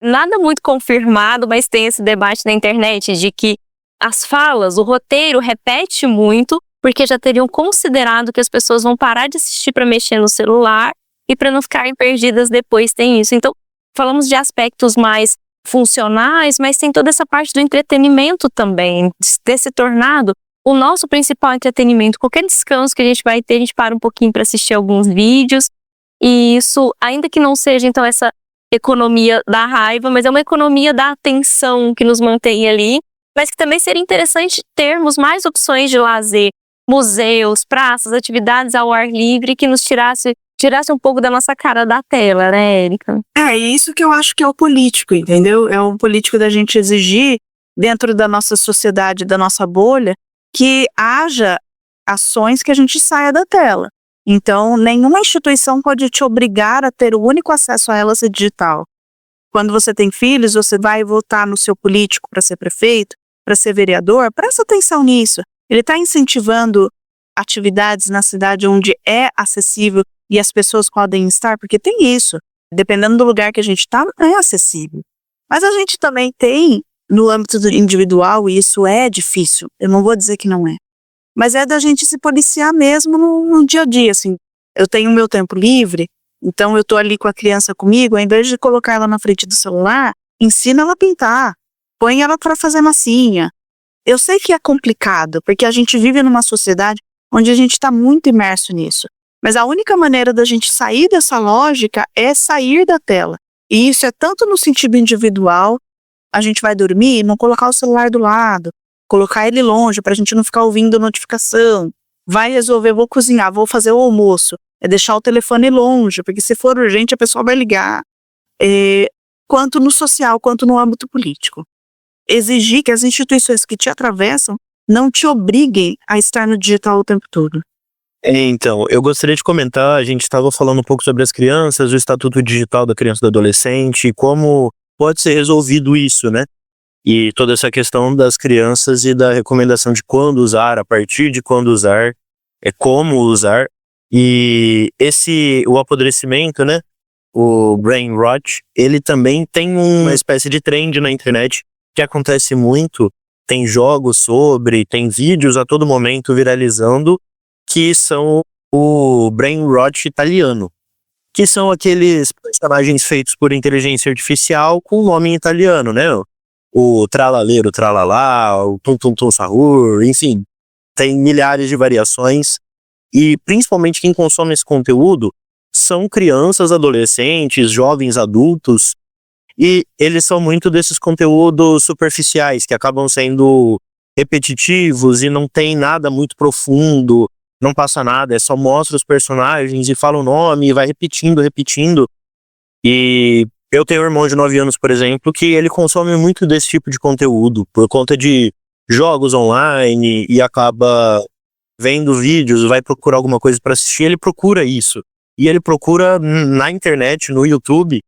Speaker 6: nada muito confirmado, mas tem esse debate na internet de que as falas, o roteiro repete muito, porque já teriam considerado que as pessoas vão parar de assistir para mexer no celular e para não ficarem perdidas depois tem isso. Então, falamos de aspectos mais funcionais, mas tem toda essa parte do entretenimento também, de ter se tornado o nosso principal entretenimento. Qualquer descanso que a gente vai ter, a gente para um pouquinho para assistir alguns vídeos, e isso, ainda que não seja então essa economia da raiva, mas é uma economia da atenção que nos mantém ali, mas que também seria interessante termos mais opções de lazer, museus, praças, atividades ao ar livre que nos tirasse um pouco da nossa cara da tela, né, Érica?
Speaker 11: É isso que eu acho que é o político, entendeu? É o político da gente exigir, dentro da nossa sociedade, da nossa bolha, que haja ações que a gente saia da tela. Então, nenhuma instituição pode te obrigar a ter o único acesso a ela ser digital. Quando você tem filhos, você vai votar no seu político para ser prefeito, para ser vereador, presta atenção nisso. Ele está incentivando atividades na cidade onde é acessível e as pessoas podem estar, porque tem isso. Dependendo do lugar que a gente está, é acessível. Mas a gente também tem, no âmbito do individual, e isso é difícil, eu não vou dizer que não é, mas é da gente se policiar mesmo no dia a dia, assim. Eu tenho meu tempo livre, então eu tô ali com a criança comigo, ao invés de colocar ela na frente do celular, ensina ela a pintar, põe ela para fazer massinha. Eu sei que é complicado, porque a gente vive numa sociedade onde a gente está muito imerso nisso. Mas a única maneira da gente sair dessa lógica é sair da tela. E isso é tanto no sentido individual, a gente vai dormir, não colocar o celular do lado, colocar ele longe pra gente não ficar ouvindo notificação. Vai resolver, vou cozinhar, vou fazer o almoço, é deixar o telefone longe, porque se for urgente a pessoa vai ligar. Quanto no social, quanto no âmbito político. Exigir que as instituições que te atravessam não te obriguem a estar no digital o tempo todo.
Speaker 12: Então, eu gostaria de comentar, a gente estava falando um pouco sobre as crianças, o Estatuto Digital da Criança e do Adolescente, e como pode ser resolvido isso, né? E toda essa questão das crianças e da recomendação de quando usar, a partir de quando usar, como usar. E o apodrecimento, né? O brain rot, ele também tem uma espécie de trend na internet que acontece muito. Tem jogos sobre, tem vídeos a todo momento viralizando que são o brain rot italiano, que são aqueles personagens feitos por inteligência artificial com nome em italiano, né? O tralaleiro, tralalá, o tum tum tum sahur, enfim, tem milhares de variações. E principalmente quem consome esse conteúdo são crianças, adolescentes, jovens, adultos, e eles são muito desses conteúdos superficiais, que acabam sendo repetitivos e não tem nada muito profundo, não passa nada, só mostra os personagens e fala o nome e vai repetindo. E eu tenho um irmão de 9 anos, por exemplo, que ele consome muito desse tipo de conteúdo por conta de jogos online e acaba vendo vídeos, vai procurar alguma coisa para assistir, ele procura isso. E ele procura na internet, no YouTube,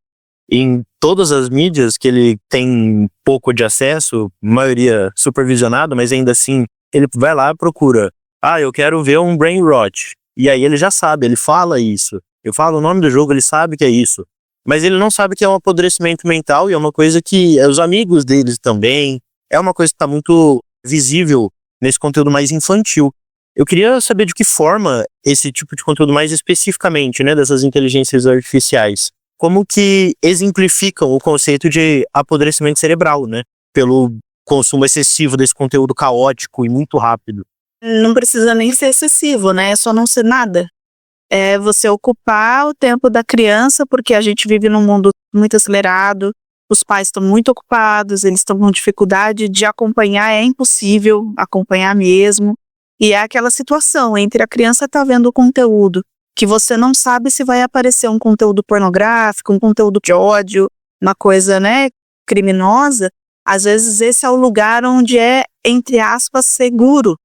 Speaker 12: em todas as mídias que ele tem pouco de acesso, maioria supervisionada, mas ainda assim, ele vai lá e procura. Eu quero ver um brain rot. E aí ele já sabe, ele fala isso. Eu falo o nome do jogo, ele sabe que é isso. Mas ele não sabe que é um apodrecimento mental e é uma coisa que os amigos deles também. É uma coisa que está muito visível nesse conteúdo mais infantil. Eu queria saber de que forma esse tipo de conteúdo mais especificamente, né, dessas inteligências artificiais, como que exemplificam o conceito de apodrecimento cerebral, né, pelo consumo excessivo desse conteúdo caótico e muito rápido.
Speaker 11: Não precisa nem ser excessivo, né? É só não ser nada. É você ocupar o tempo da criança, porque a gente vive num mundo muito acelerado, os pais estão muito ocupados, eles estão com dificuldade de acompanhar, é impossível acompanhar mesmo. E é aquela situação entre a criança tá vendo o conteúdo, que você não sabe se vai aparecer um conteúdo pornográfico, um conteúdo de ódio, uma coisa, né, criminosa. Às vezes esse é o lugar onde é, entre aspas, seguro,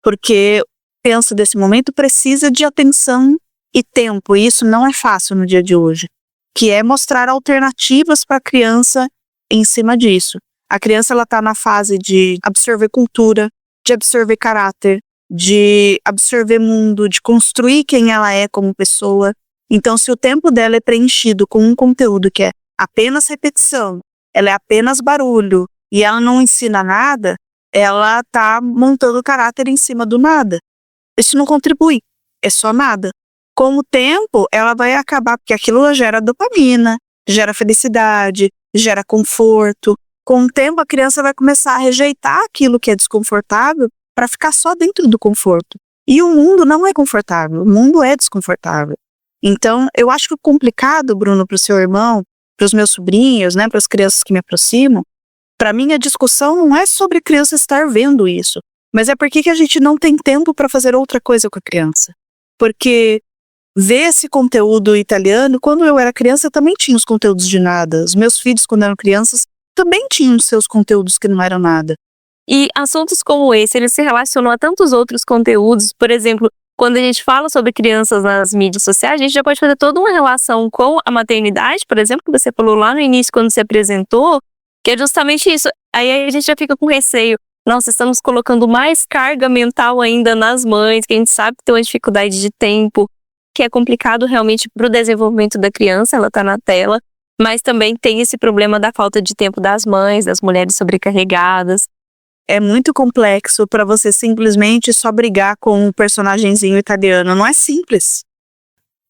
Speaker 11: porque a criança desse momento precisa de atenção e tempo, e isso não é fácil no dia de hoje, que é mostrar alternativas para a criança em cima disso. A criança ela tá na fase de absorver cultura, de absorver caráter, de absorver mundo, de construir quem ela é como pessoa. Então, se o tempo dela é preenchido com um conteúdo que é apenas repetição, ela é apenas barulho, e ela não ensina nada, ela tá montando caráter em cima do nada. Isso não contribui, é só nada. Com o tempo, ela vai acabar, porque aquilo gera dopamina, gera felicidade, gera conforto. Com o tempo, a criança vai começar a rejeitar aquilo que é desconfortável para ficar só dentro do conforto. E o mundo não é confortável, o mundo é desconfortável. Então, eu acho que o complicado, Bruno, para o seu irmão, para os meus sobrinhos, né, para as crianças que me aproximam, para mim a discussão não é sobre a criança estar vendo isso, mas é porque que a gente não tem tempo para fazer outra coisa com a criança. Porque ver esse conteúdo italiano, quando eu era criança, eu também tinha os conteúdos de nada. Os meus filhos, quando eram crianças, também tinham seus conteúdos que não eram nada.
Speaker 6: E assuntos como esse, eles se relacionam a tantos outros conteúdos. Por exemplo, quando a gente fala sobre crianças nas mídias sociais, a gente já pode fazer toda uma relação com a maternidade, por exemplo, que você falou lá no início, quando se apresentou, que é justamente isso. Aí a gente já fica com receio. Nossa, estamos colocando mais carga mental ainda nas mães, que a gente sabe que tem uma dificuldade de tempo, que é complicado realmente para o desenvolvimento da criança, ela está na tela, mas também tem esse problema da falta de tempo das mães, das mulheres sobrecarregadas.
Speaker 11: É muito complexo para você simplesmente só brigar com um personagenzinho italiano, não é simples.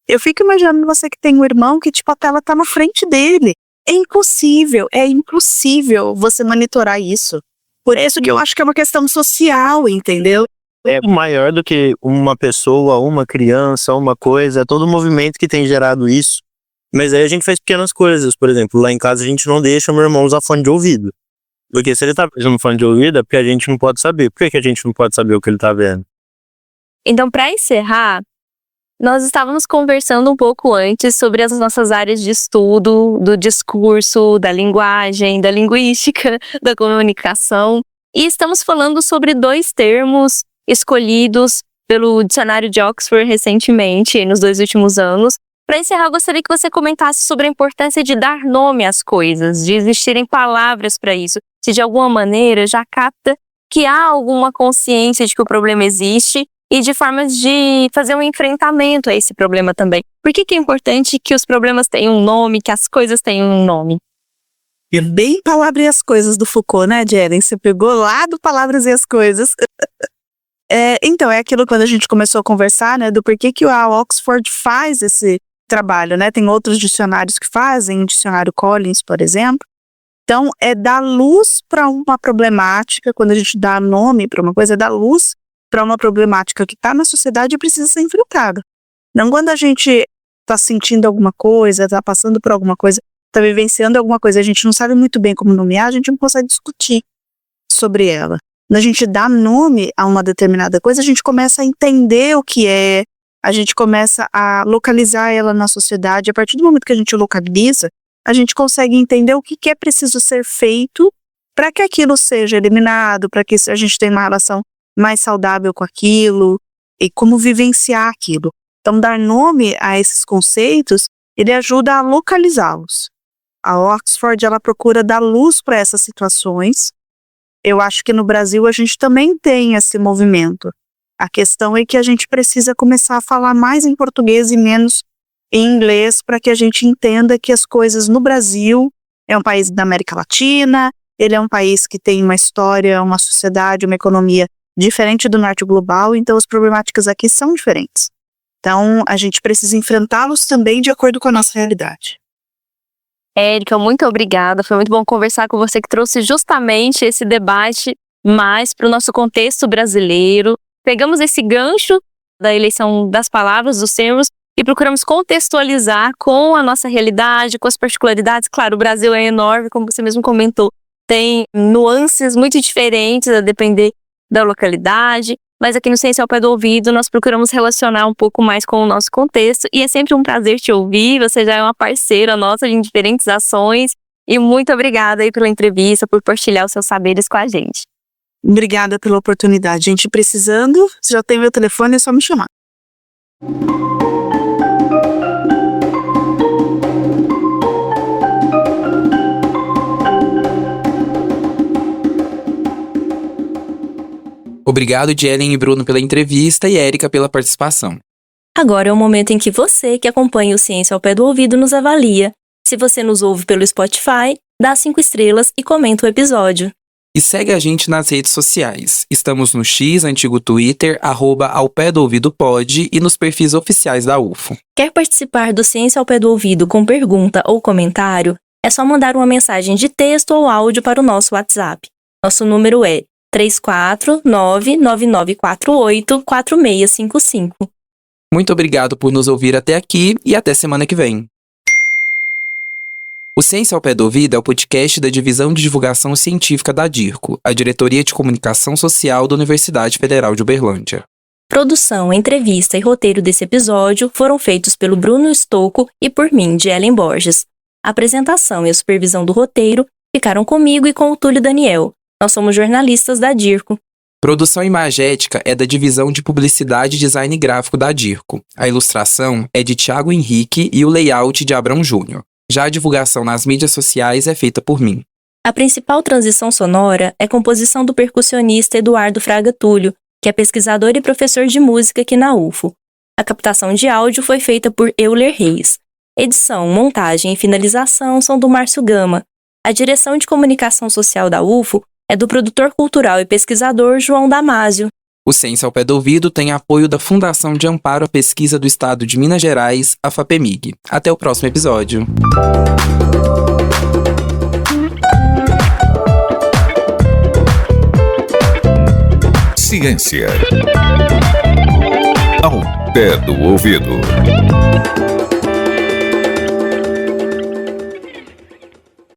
Speaker 11: Eu fico imaginando você que tem um irmão que tipo a tela tá na frente dele. É impossível você monitorar isso. Por isso que eu acho que é uma questão social, entendeu?
Speaker 12: É maior do que uma pessoa, uma criança, uma coisa, é todo o movimento que tem gerado isso. Mas aí a gente faz pequenas coisas, por exemplo, lá em casa a gente não deixa meu irmão usar fone de ouvido. Porque se ele tá preso no fone de ouvido, é porque a gente não pode saber. Por que a gente não pode saber o que ele tá vendo?
Speaker 6: Então, para encerrar, nós estávamos conversando um pouco antes sobre as nossas áreas de estudo, do discurso, da linguagem, da linguística, da comunicação. E estamos falando sobre 2 termos escolhidos pelo dicionário de Oxford recentemente, nos 2 últimos anos. Para encerrar, eu gostaria que você comentasse sobre a importância de dar nome às coisas, de existirem palavras para isso. Se de alguma maneira já capta que há alguma consciência de que o problema existe e de formas de fazer um enfrentamento a esse problema também. Por que é importante que os problemas tenham um nome, que as coisas tenham um nome?
Speaker 11: E bem Palavras e as Coisas do Foucault, né, Jelen? Você pegou lá do Palavras e as Coisas. Então, é aquilo quando a gente começou a conversar, né, do porquê que a Oxford faz esse trabalho, né? Tem outros dicionários que fazem, o dicionário Collins, por exemplo. Então, é dar luz para uma problemática, quando a gente dá nome para uma coisa, é dar luz para uma problemática que está na sociedade e precisa ser enfrentada. Não quando a gente está sentindo alguma coisa, está passando por alguma coisa, está vivenciando alguma coisa, a gente não sabe muito bem como nomear, a gente não consegue discutir sobre ela. Quando a gente dá nome a uma determinada coisa, a gente começa a entender o que é, a gente começa a localizar ela na sociedade. A partir do momento que a gente localiza, a gente consegue entender o que é preciso ser feito para que aquilo seja eliminado, para que a gente tenha uma relação mais saudável com aquilo e como vivenciar aquilo. Então, dar nome a esses conceitos, ele ajuda a localizá-los. A Oxford, ela procura dar luz para essas situações. Eu acho que no Brasil a gente também tem esse movimento. A questão é que a gente precisa começar a falar mais em português e menos em inglês para que a gente entenda que as coisas no Brasil é um país da América Latina, ele é um país que tem uma história, uma sociedade, uma economia diferente do norte global, então as problemáticas aqui são diferentes. Então, a gente precisa enfrentá-los também de acordo com a nossa realidade.
Speaker 6: Érica, muito obrigada. Foi muito bom conversar com você, que trouxe justamente esse debate mais para o nosso contexto brasileiro. Pegamos esse gancho da eleição das palavras, dos termos, e procuramos contextualizar com a nossa realidade, com as particularidades. Claro, o Brasil é enorme, como você mesmo comentou, tem nuances muito diferentes a depender da localidade, mas aqui no Ciência ao Pé do Ouvido nós procuramos relacionar um pouco mais com o nosso contexto, e é sempre um prazer te ouvir. Você já é uma parceira nossa em diferentes ações, e muito obrigada aí pela entrevista, por partilhar os seus saberes com a gente.
Speaker 11: Obrigada pela oportunidade. Gente, precisando, você já tem meu telefone, é só me chamar.
Speaker 7: Obrigado, Jelen e Bruno, pela entrevista e Érica pela participação.
Speaker 9: Agora é o momento em que você, que acompanha o Ciência ao Pé do Ouvido, nos avalia. Se você nos ouve pelo Spotify, dá 5 estrelas e comenta o episódio.
Speaker 7: E segue a gente nas redes sociais. Estamos no X, antigo Twitter, @aopédoouvidopod, e nos perfis oficiais da UFO.
Speaker 9: Quer participar do Ciência ao Pé do Ouvido com pergunta ou comentário? É só mandar uma mensagem de texto ou áudio para o nosso WhatsApp. Nosso número é 34999484655.
Speaker 7: Muito obrigado por nos ouvir até aqui e até semana que vem. O Ciência ao Pé do Ouvido é o podcast da Divisão de Divulgação Científica da DIRCO, a Diretoria de Comunicação Social da Universidade Federal de Uberlândia.
Speaker 9: Produção, entrevista e roteiro desse episódio foram feitos pelo Bruno Stocco e por mim, Jelen Borges. A apresentação e a supervisão do roteiro ficaram comigo e com o Túlio Daniel. Nós somos jornalistas da DIRCO.
Speaker 7: Produção imagética é da Divisão de Publicidade e Design Gráfico da DIRCO. A ilustração é de Thiago Henrique e o layout de Abrão Júnior. Já a divulgação nas mídias sociais é feita por mim.
Speaker 9: A principal transição sonora é composição do percussionista Eduardo Fraga Túlio, que é pesquisador e professor de música aqui na UFO. A captação de áudio foi feita por Euler Reis. Edição, montagem e finalização são do Márcio Gama. A direção de comunicação social da UFO é do produtor cultural e pesquisador João Damásio.
Speaker 7: O Ciência ao Pé do Ouvido tem apoio da Fundação de Amparo à Pesquisa do Estado de Minas Gerais, a FAPEMIG. Até o próximo episódio.
Speaker 14: Ciência ao Pé do Ouvido.